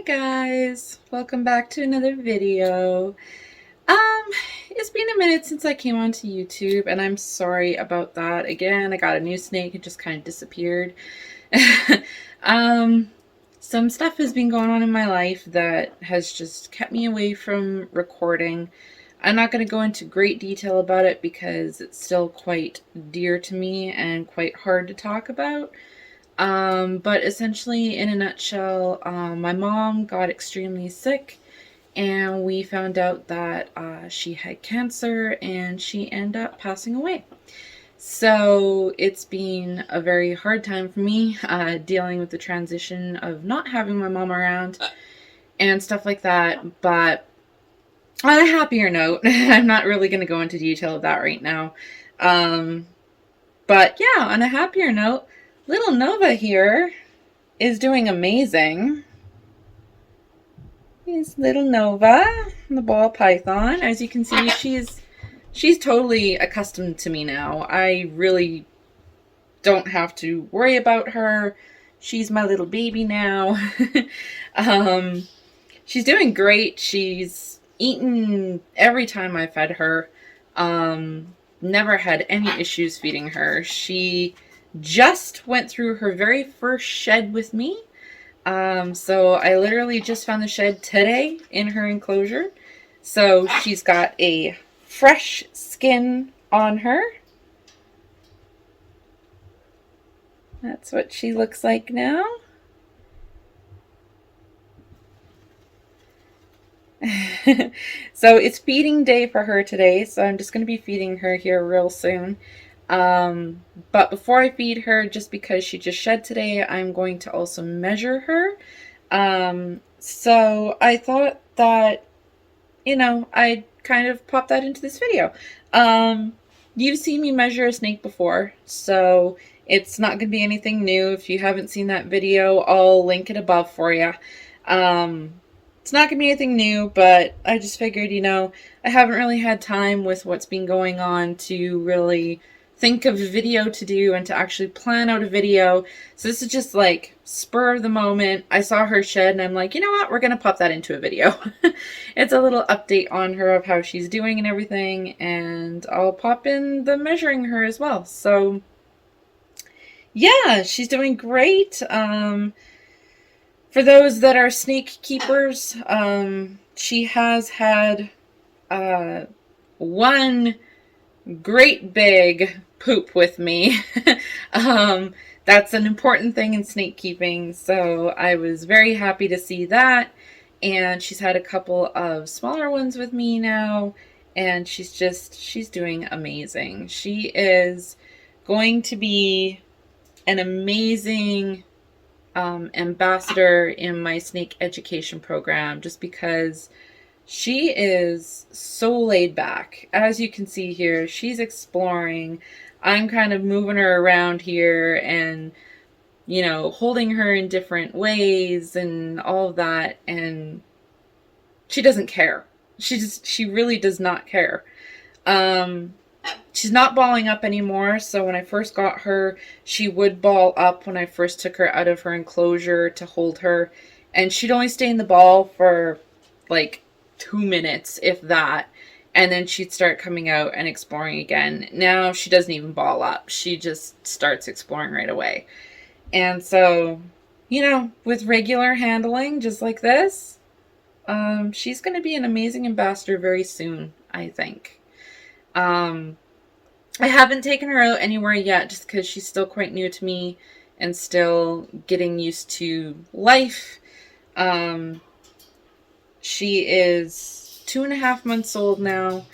Guys, welcome back to another video. Um, it's been a minute since I came onto YouTube, and I'm sorry about that. Again, I got a new snake, it just kind of disappeared. um, some stuff has been going on in my life that has just kept me away from recording. I'm not going to go into great detail about it because it's still quite dear to me and quite hard to talk about. But essentially, in a nutshell, my mom got extremely sick, and we found out that she had cancer, and she ended up passing away. So it's been a very hard time for me, dealing with the transition of not having my mom around and stuff like that. But on a happier note, I'm not really going to go into detail of that right now. Um, but yeah, on a happier note, little Nova here is doing amazing. Here's little Nova, the ball python. As you can see, she's totally accustomed to me now. I really don't have to worry about her. She's my little baby now. um, she's doing great. She's eaten every time I fed her. Never had any issues feeding her. She just went through her very first shed with me. So I literally just found the shed today in her enclosure. So she's got a fresh skin on her. That's what she looks like now. So it's feeding day for her today, so I'm just going to be feeding her here real soon. But before I feed her, just because she just shed today, I'm going to also measure her. So I thought that, I'd kind of pop that into this video. You've seen me measure a snake before, so it's not going to be anything new. If you haven't seen that video, I'll link it above for you. It's not going to be anything new, but I just figured, I haven't really had time with what's been going on to really think of a video to do and to actually plan out a video. So this is just like spur of the moment. I saw her shed and I'm like, you know what? We're going to pop that into a video. It's a little update on her of how she's doing and everything. And I'll pop in the measuring her as well. So yeah, she's doing great. For those that are snake keepers, she has had one great big poop with me. That's an important thing in snake keeping, so I was very happy to see that. And she's had a couple of smaller ones with me now, and she's doing amazing. She is going to be an amazing ambassador in my snake education program, just because she is so laid back. As you can see here, she's exploring. I'm kind of moving her around here and, holding her in different ways and all of that. And she doesn't care. She really does not care. She's not balling up anymore. So when I first got her, she would ball up when I first took her out of her enclosure to hold her. And she'd only stay in the ball for like 2 minutes, if that. And then she'd start coming out and exploring again. Now she doesn't even ball up. She just starts exploring right away. And so, with regular handling, just like this, she's going to be an amazing ambassador very soon, I think. I haven't taken her out anywhere yet just because she's still quite new to me and still getting used to life. She is 2.5 months old now.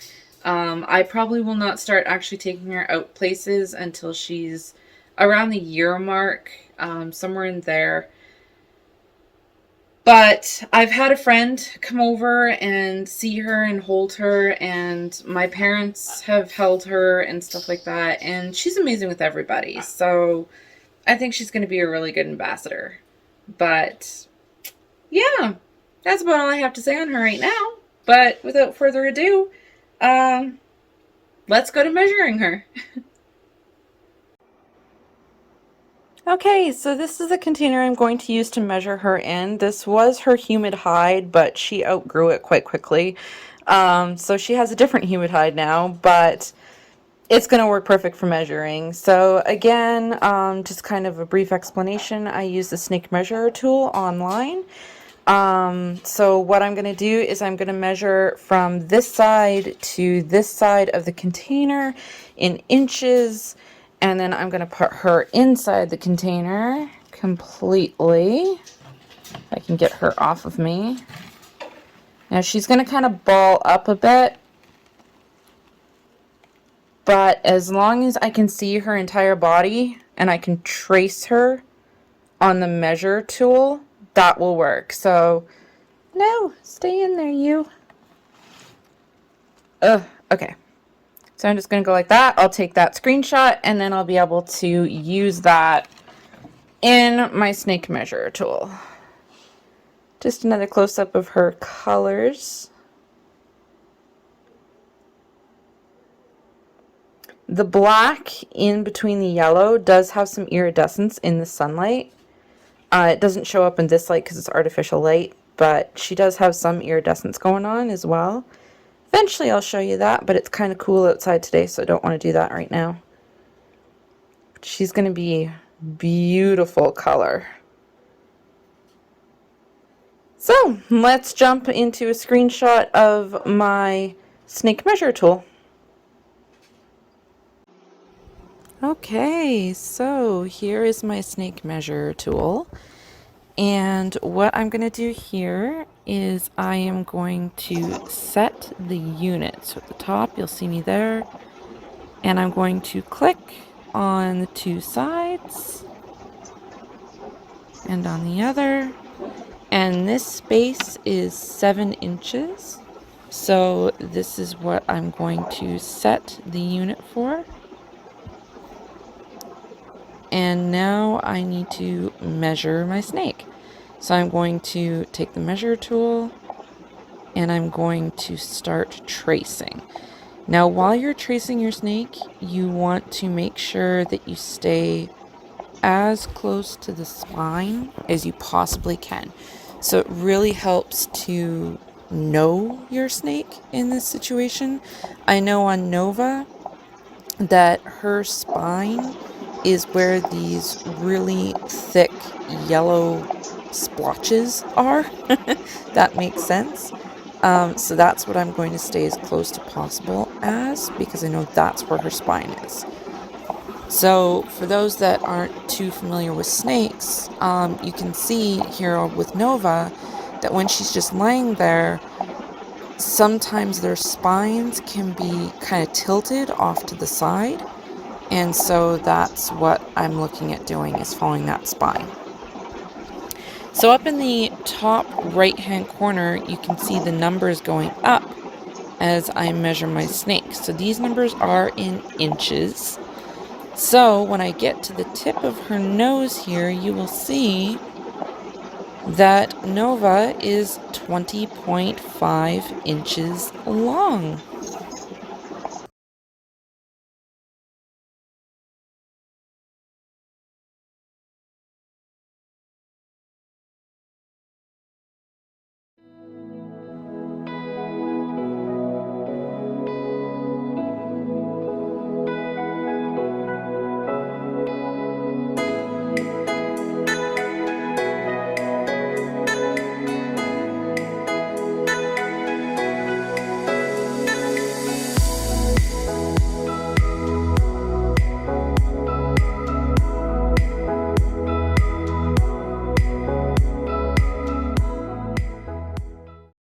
I probably will not start actually taking her out places until she's around the year mark, somewhere in there. But I've had a friend come over and see her and hold her, and my parents have held her and stuff like that, and she's amazing with everybody. So I think she's going to be a really good ambassador. But yeah, that's about all I have to say on her right now. But without further ado, let's go to measuring her. Okay, so this is the container I'm going to use to measure her in. This was her humid hide, but she outgrew it quite quickly. So she has a different humid hide now, but it's going to work perfect for measuring. So again, just kind of a brief explanation. I use the snake measurer tool online. So what I'm going to do is I'm going to measure from this side to this side of the container in inches, and then I'm going to put her inside the container completely. I can get her off of me. Now she's going to kind of ball up a bit, but as long as I can see her entire body and I can trace her on the measure tool, that will work. So, no, stay in there, you. Okay. So I'm just going to go like that. I'll take that screenshot and then I'll be able to use that in my snake measure tool. Just another close-up of her colors. The black in between the yellow does have some iridescence in the sunlight. It doesn't show up in this light because it's artificial light, but she does have some iridescence going on as well. Eventually I'll show you that, but it's kind of cool outside today, so I don't want to do that right now. She's going to be beautiful color. So let's jump into a screenshot of my snake measure tool. Okay, so here is my snake measure tool. And what I'm going to do here is I am going to set the unit. So at the top, you'll see me there. And I'm going to click on the two sides and on the other. And this space is 7 inches. So this is what I'm going to set the unit for. And now I need to measure my snake. So I'm going to take the measure tool and I'm going to start tracing. Now while you're tracing your snake, you want to make sure that you stay as close to the spine as you possibly can. So it really helps to know your snake in this situation. I know on Nova that her spine is where these really thick yellow splotches are. That makes sense. So that's what I'm going to stay as close to possible as, because I know that's where her spine is. So for those that aren't too familiar with snakes, you can see here with Nova that when she's just laying there, sometimes their spines can be kind of tilted off to the side. And so that's what I'm looking at doing, is following that spine. So up in the top right hand corner, you can see the numbers going up as I measure my snake. So these numbers are in inches. So when I get to the tip of her nose here, you will see that Nova is 20.5 inches long.